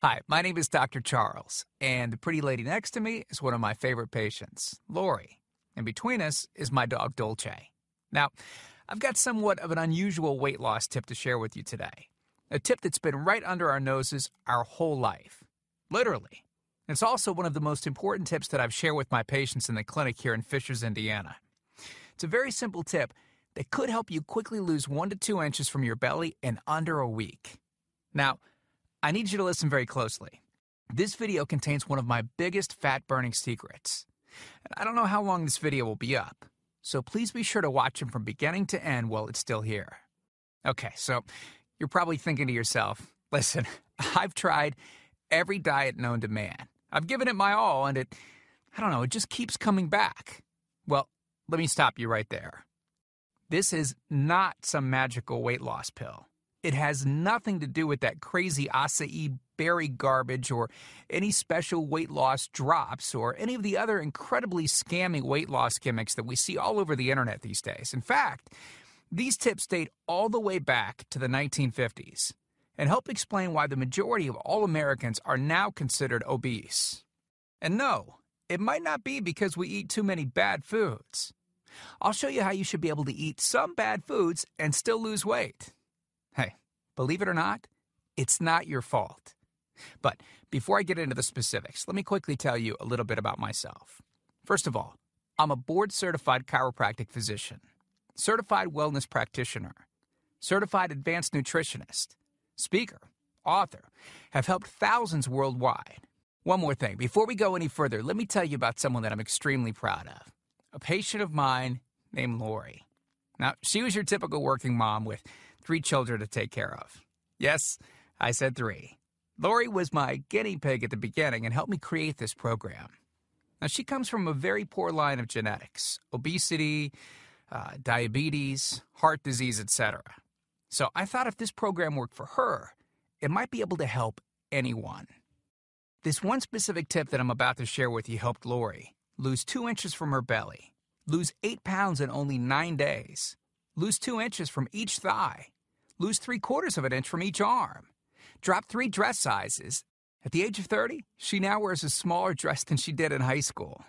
Hi, my name is Dr. Charles, and the pretty lady next to me is one of my favorite patients, Lori. And between us is my dog, Dolce. Now, I've got somewhat of an unusual weight loss tip to share with you today. A tip that's been right under our noses our whole life. Literally. It's also one of the most important tips that I've shared with my patients in the clinic here in Fishers, Indiana. It's a very simple tip that could help you quickly lose 1 to 2 inches from your belly in under a week. Now, I need you to listen very closely. This video contains one of my biggest fat-burning secrets. And I don't know how long this video will be up, so please be sure to watch it from beginning to end while it's still here. Okay, so you're probably thinking to yourself, listen, I've tried every diet known to man. I've given it my all, and it just keeps coming back. Well, let me stop you right there. This is not some magical weight loss pill. It has nothing to do with that crazy acai berry garbage or any special weight loss drops or any of the other incredibly scammy weight loss gimmicks that we see all over the internet these days. In fact, these tips date all the way back to the 1950s and help explain why the majority of all Americans are now considered obese. And no, it might not be because we eat too many bad foods. I'll show you how you should be able to eat some bad foods and still lose weight. Hey, believe it or not, it's not your fault. But before I get into the specifics, let me quickly tell you a little bit about myself. First of all, I'm a board-certified chiropractic physician, certified wellness practitioner, certified advanced nutritionist, speaker, author, have helped thousands worldwide. One more thing, before we go any further, let me tell you about someone that I'm extremely proud of, a patient of mine named Lori. Now, she was your typical working mom with 3 children to take care of. Yes, I said 3. Lori was my guinea pig at the beginning and helped me create this program. Now, she comes from a very poor line of genetics, obesity, diabetes, heart disease, etc. So I thought if this program worked for her, it might be able to help anyone. This one specific tip that I'm about to share with you helped Lori lose 2 inches from her belly, lose 8 pounds in only 9 days, lose 2 inches from each thigh, lose 3/4 of an inch from each arm, drop 3 dress sizes. At the age of 30, she now wears a smaller dress than she did in high school.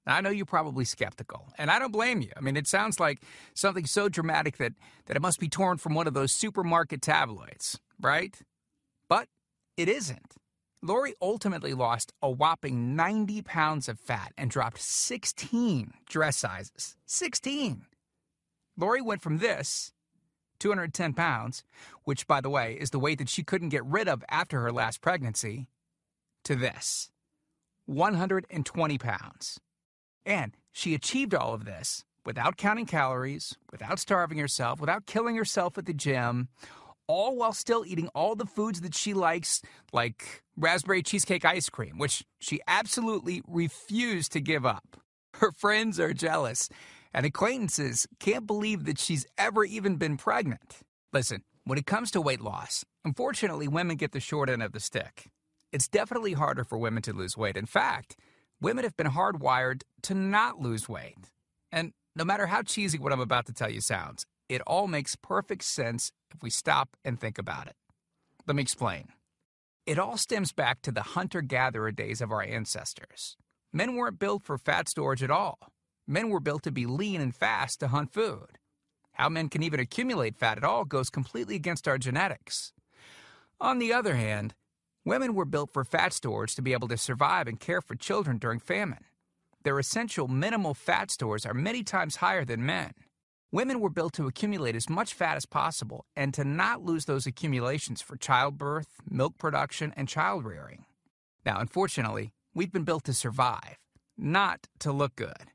Now, I know you're probably skeptical, and I don't blame you. I mean, it sounds like something so dramatic that it must be torn from one of those supermarket tabloids, right? But it isn't. Lori ultimately lost a whopping 90 pounds of fat and dropped 16 dress sizes. 16! Lori went from this, 210 pounds, which, by the way, is the weight that she couldn't get rid of after her last pregnancy, to this, 120 pounds. And she achieved all of this without counting calories, without starving herself, without killing herself at the gym, all while still eating all the foods that she likes, like raspberry cheesecake ice cream, which she absolutely refused to give up. Her friends are jealous, and acquaintances can't believe that she's ever even been pregnant. Listen, when it comes to weight loss, unfortunately, women get the short end of the stick. It's definitely harder for women to lose weight. In fact, women have been hardwired to not lose weight. And no matter how cheesy what I'm about to tell you sounds, it all makes perfect sense if we stop and think about it. Let me explain. It all stems back to the hunter-gatherer days of our ancestors. Men weren't built for fat storage at all. Men were built to be lean and fast to hunt food. How men can even accumulate fat at all goes completely against our genetics. On the other hand, women were built for fat storage to be able to survive and care for children during famine. Their essential minimal fat stores are many times higher than men. Women were built to accumulate as much fat as possible and to not lose those accumulations for childbirth, milk production, and child rearing. Now, unfortunately, we've been built to survive, not to look good.